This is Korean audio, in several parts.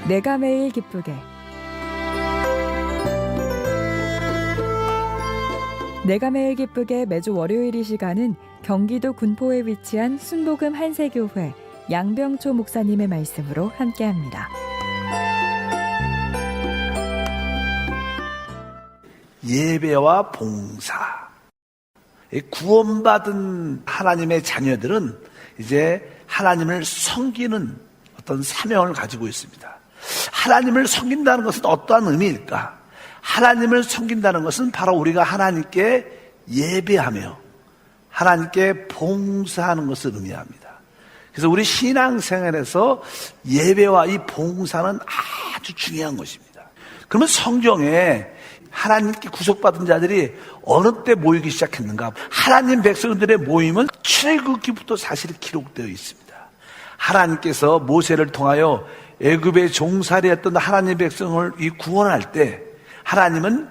내가 매일 기쁘게. 내가 매일 기쁘게 매주 월요일 이 시간은 경기도 군포에 위치한 순복음 한세교회 양병초 목사님의 말씀으로 함께합니다. 예배와 봉사. 구원받은 하나님의 자녀들은 이제 하나님을 섬기는 어떤 사명을 가지고 있습니다. 하나님을 섬긴다는 것은 어떠한 의미일까? 하나님을 섬긴다는 것은 바로 우리가 하나님께 예배하며 하나님께 봉사하는 것을 의미합니다. 그래서 우리 신앙생활에서 예배와 이 봉사는 아주 중요한 것입니다. 그러면 성경에 하나님께 구속받은 자들이 어느 때 모이기 시작했는가? 하나님 백성들의 모임은 출애굽기부터 사실 기록되어 있습니다. 하나님께서 모세를 통하여 애굽의 종살이했던 하나님 백성을 구원할 때 하나님은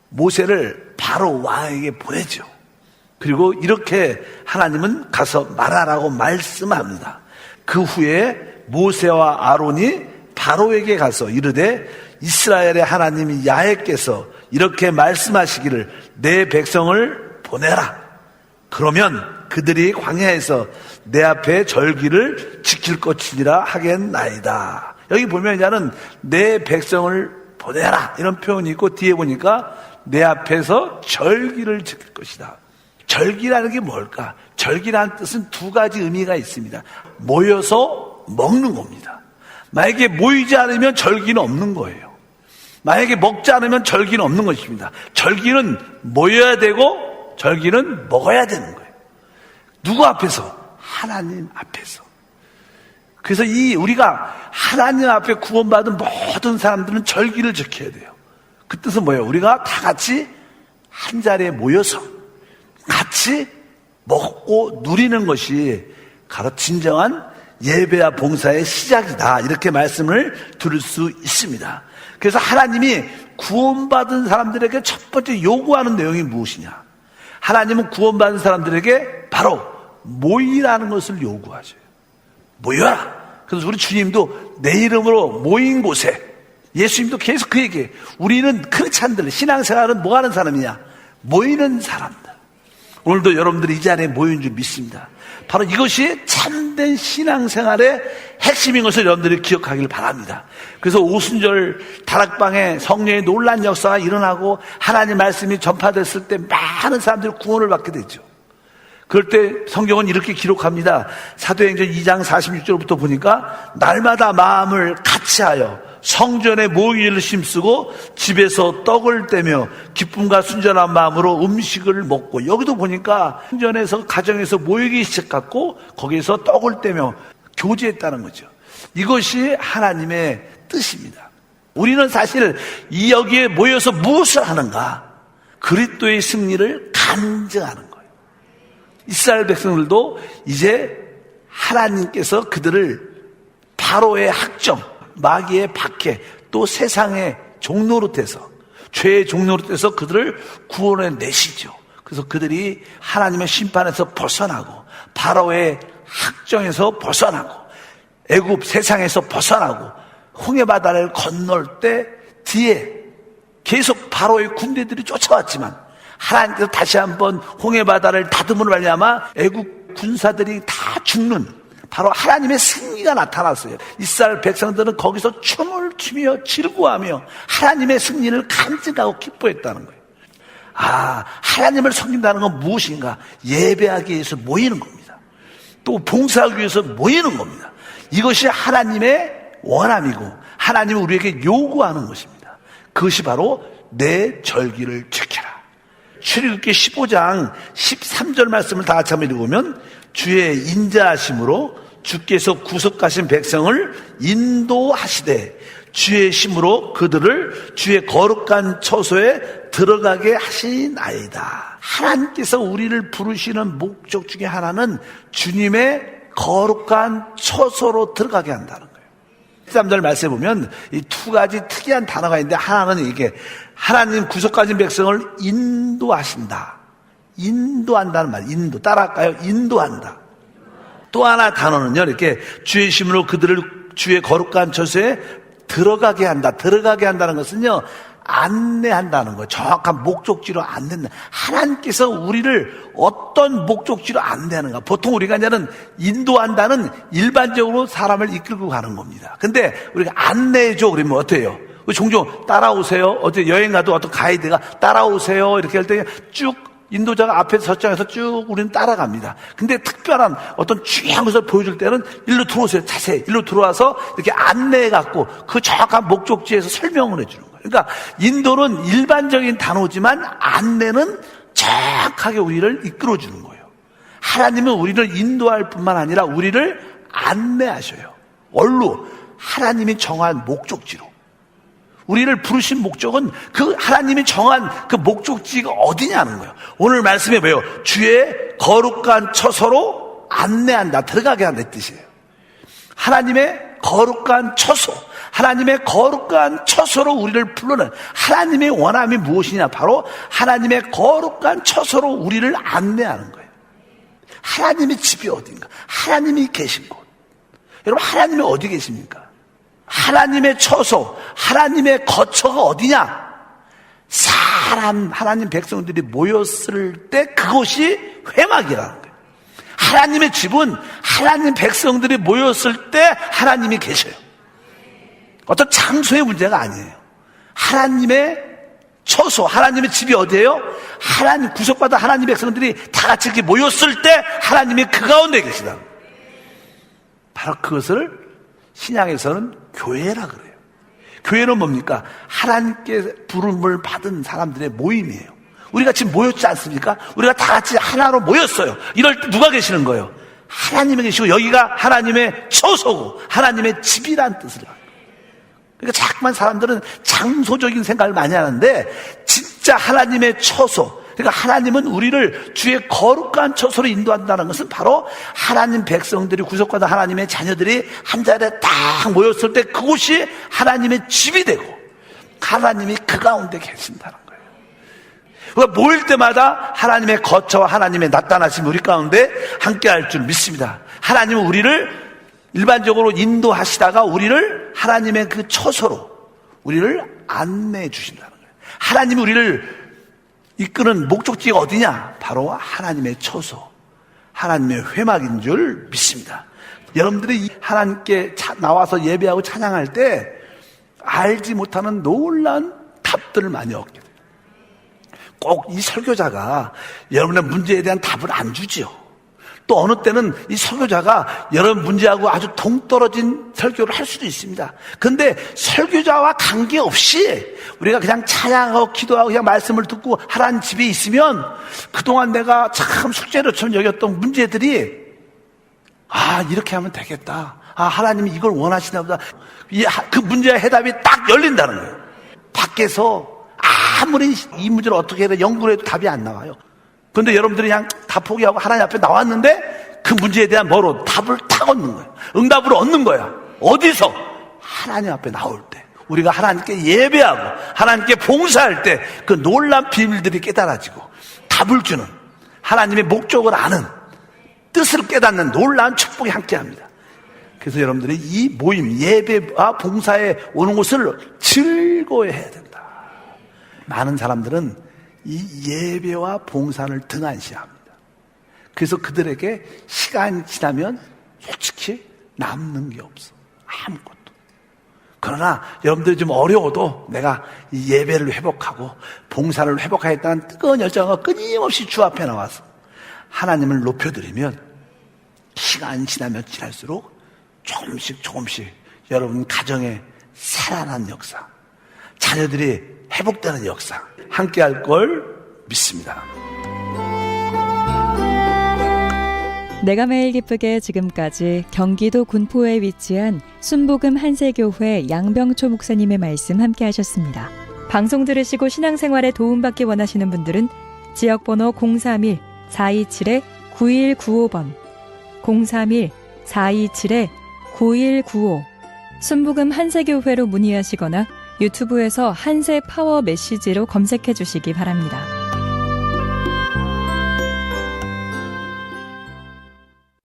모세를 바로 왕에게 보내죠. 그리고 이렇게 하나님은 가서 말하라고 말씀합니다. 그 후에 모세와 아론이 바로에게 가서 이르되 이스라엘의 하나님 야훼께서 이렇게 말씀하시기를 내 백성을 보내라. 그러면 그들이 광야에서 내 앞에 절기를 지킬 것이니라 하겠나이다. 여기 보면 이제는 내 백성을 보내라 이런 표현이 있고 뒤에 보니까 내 앞에서 절기를 지킬 것이다. 절기라는 게 뭘까? 절기라는 뜻은 두 가지 의미가 있습니다. 모여서 먹는 겁니다. 만약에 모이지 않으면 절기는 없는 거예요. 만약에 먹지 않으면 절기는 없는 것입니다. 절기는 모여야 되고 절기는 먹어야 되는 거예요. 누구 앞에서? 하나님 앞에서. 그래서 우리가 하나님 앞에 구원받은 모든 사람들은 절기를 지켜야 돼요. 그 뜻은 뭐예요? 우리가 다 같이 한 자리에 모여서 같이 먹고 누리는 것이 바로 진정한 예배와 봉사의 시작이다. 이렇게 말씀을 들을 수 있습니다. 그래서 하나님이 구원받은 사람들에게 첫 번째 요구하는 내용이 무엇이냐? 하나님은 구원받은 사람들에게 바로 모이라는 것을 요구하죠. 모여라. 그래서 우리 주님도 내 이름으로 모인 곳에 예수님도 계속 그 얘기해요. 우리는 크리스찬들, 신앙생활은 뭐 하는 사람이냐? 모이는 사람들. 오늘도 여러분들이 이 자리에 모인 줄 믿습니다. 바로 이것이 참된 신앙생활의 핵심인 것을 여러분들이 기억하길 바랍니다. 그래서 오순절 다락방에 성령의 놀란 역사가 일어나고 하나님 말씀이 전파됐을 때 많은 사람들이 구원을 받게 되죠. 그럴 때 성경은 이렇게 기록합니다. 사도행전 2장 46절부터 보니까 날마다 마음을 같이하여 성전에 모이기를 힘쓰고 집에서 떡을 떼며 기쁨과 순전한 마음으로 음식을 먹고, 여기도 보니까 성전에서 가정에서 모이기 시작했고 거기에서 떡을 떼며 교제했다는 거죠. 이것이 하나님의 뜻입니다. 우리는 사실 여기에 모여서 무엇을 하는가? 그리스도의 승리를 간증하는 거예요. 이스라엘 백성들도 이제 하나님께서 그들을 바로의 학정, 마귀의 박해, 또 세상의 종노릇에서, 죄의 종노릇에서 그들을 구원해 내시죠. 그래서 그들이 하나님의 심판에서 벗어나고 바로의 학정에서 벗어나고 애굽 세상에서 벗어나고 홍해바다를 건널 때 뒤에 계속 바로의 군대들이 쫓아왔지만 하나님께서 다시 한번 홍해바다를 다듬으로 말미암아 애굽 군사들이 다 죽는 바로 하나님의 승리가 나타났어요. 이스라엘 백성들은 거기서 춤을 추며 즐거워하며 하나님의 승리를 간증하고 기뻐했다는 거예요. 하나님을 섬긴다는 건 무엇인가? 예배하기 위해서 모이는 겁니다. 또 봉사하기 위해서 모이는 겁니다. 이것이 하나님의 원함이고 하나님이 우리에게 요구하는 것입니다. 그것이 바로 내 절기를 지켜라. 출애굽기 15장 13절 말씀을 다 같이 한번 읽어보면 주의 인자하심으로 주께서 구속하신 백성을 인도하시되 주의 힘으로 그들을 주의 거룩한 처소에 들어가게 하시나이다. 하나님께서 우리를 부르시는 목적 중에 하나는 주님의 거룩한 처소로 들어가게 한다는 거예요. 13절 말씀에 보면 이 두 가지 특이한 단어가 있는데, 하나는 이게 하나님 구속하신 백성을 인도하신다. 인도한다는 말, 인도. 따라할까요? 인도한다. 또 하나 단어는요, 이렇게 주의 힘으로 그들을 주의 거룩한 처소에 들어가게 한다. 들어가게 한다는 것은요, 안내한다는 거예요. 정확한 목적지로 안내한다. 하나님께서 우리를 어떤 목적지로 안내하는가. 보통 우리가 이제는 인도한다는 일반적으로 사람을 이끌고 가는 겁니다. 근데 우리가 안내해줘 그러면 어때요? 종종 따라오세요. 어디 여행 가도 어떤 가이드가 따라오세요. 이렇게 할 때 쭉 인도자가 앞에서 설정해서 쭉 우리는 따라갑니다. 근데 특별한 어떤 중요한 것을 보여줄 때는 일로 들어오세요. 자세히 일로 들어와서 이렇게 안내해갖고 그 정확한 목적지에서 설명을 해주는 거예요. 그러니까 인도는 일반적인 단어지만 안내는 정확하게 우리를 이끌어주는 거예요. 하나님은 우리를 인도할 뿐만 아니라 우리를 안내하셔요. 얼로 하나님이 정한 목적지로. 우리를 부르신 목적은 그 하나님이 정한 그 목적지가 어디냐는 거예요. 오늘 말씀에 뭐예요? 주의 거룩한 처소로 안내한다. 들어가게 한다 뜻이에요. 하나님의 거룩한 처소, 하나님의 거룩한 처소로 우리를 불러내. 하나님의 원함이 무엇이냐? 바로 하나님의 거룩한 처소로 우리를 안내하는 거예요. 하나님의 집이 어딘가? 하나님이 계신 곳. 여러분, 하나님이 어디 계십니까? 하나님의 처소, 하나님의 거처가 어디냐? 하나님 백성들이 모였을 때 그것이 회막이라는 거예요. 하나님의 집은 하나님 백성들이 모였을 때 하나님이 계셔요. 어떤 장소의 문제가 아니에요. 하나님의 처소, 하나님의 집이 어디예요? 하나님 구속받아 하나님 백성들이 다 같이 이렇게 모였을 때 하나님이 그 가운데 계시다. 바로 그것을 신약에서는 교회라 그래요. 교회는 뭡니까? 하나님께 부름을 받은 사람들의 모임이에요. 우리가 지금 모였지 않습니까? 우리가 다 같이 하나로 모였어요. 이럴 때 누가 계시는 거예요? 하나님이 계시고 여기가 하나님의 처소고 하나님의 집이란 뜻을 갖고. 그러니까 자꾸만 사람들은 장소적인 생각을 많이 하는데 진짜 하나님의 처소, 그러니까 하나님은 우리를 주의 거룩한 처소로 인도한다는 것은 바로 하나님 백성들이 구속받아 하나님의 자녀들이 한 자리에 딱 모였을 때 그곳이 하나님의 집이 되고 하나님이 그 가운데 계신다는 거예요. 그러니까 모일 때마다 하나님의 거처와 하나님의 나타나심이 우리 가운데 함께 할 줄 믿습니다. 하나님은 우리를 일반적으로 인도하시다가 우리를 하나님의 그 처소로 우리를 안내해 주신다는 거예요. 하나님이 우리를 이끄는 목적지가 어디냐? 바로 하나님의 처소, 하나님의 회막인 줄 믿습니다. 여러분들이 하나님께 나와서 예배하고 찬양할 때 알지 못하는 놀라운 답들을 많이 얻게 돼요. 꼭 이 설교자가 여러분의 문제에 대한 답을 안 주지요. 또 어느 때는 이 설교자가 여러분 문제하고 아주 동떨어진 설교를 할 수도 있습니다. 그런데 설교자와 관계없이 우리가 그냥 찬양하고 기도하고 그냥 말씀을 듣고 하나님 집에 있으면 그동안 내가 참 숙제로처럼 여겼던 문제들이 이렇게 하면 되겠다. 하나님이 이걸 원하시나 보다. 그 문제의 해답이 딱 열린다는 거예요. 밖에서 아무리 이 문제를 어떻게 해도 연구를 해도 답이 안 나와요. 그런데 여러분들이 그냥 다 포기하고 하나님 앞에 나왔는데 그 문제에 대한 답을 딱 얻는 거예요. 응답을 얻는 거야. 어디서? 하나님 앞에 나올 때. 우리가 하나님께 예배하고 하나님께 봉사할 때 그 놀라운 비밀들이 깨달아지고 답을 주는 하나님의 목적을 아는 뜻을 깨닫는 놀라운 축복이 함께합니다. 그래서 여러분들이 이 모임 예배와 봉사에 오는 것을 즐거워해야 된다. 많은 사람들은 이 예배와 봉사를 등한시합니다. 그래서 그들에게 시간이 지나면 솔직히 남는 게 없어. 아무것도. 그러나 여러분들이 좀 어려워도 내가 이 예배를 회복하고 봉사를 회복하겠다는 뜨거운 열정과 끊임없이 주 앞에 나와서 하나님을 높여드리면 시간이 지나면 지날수록 조금씩 여러분 가정에 살아난 역사, 자녀들이 회복되는 역사 함께 할 걸 믿습니다. 내가 매일 기쁘게 지금까지 경기도 군포에 위치한 순복음 한세교회 양병초 목사님의 말씀 함께 하셨습니다. 방송 들으시고 신앙생활에 도움받기 원하시는 분들은 지역번호 031-427-9195번 031-427-9195 순복음 한세교회로 문의하시거나 유튜브에서 한세 파워 메시지로 검색해 주시기 바랍니다.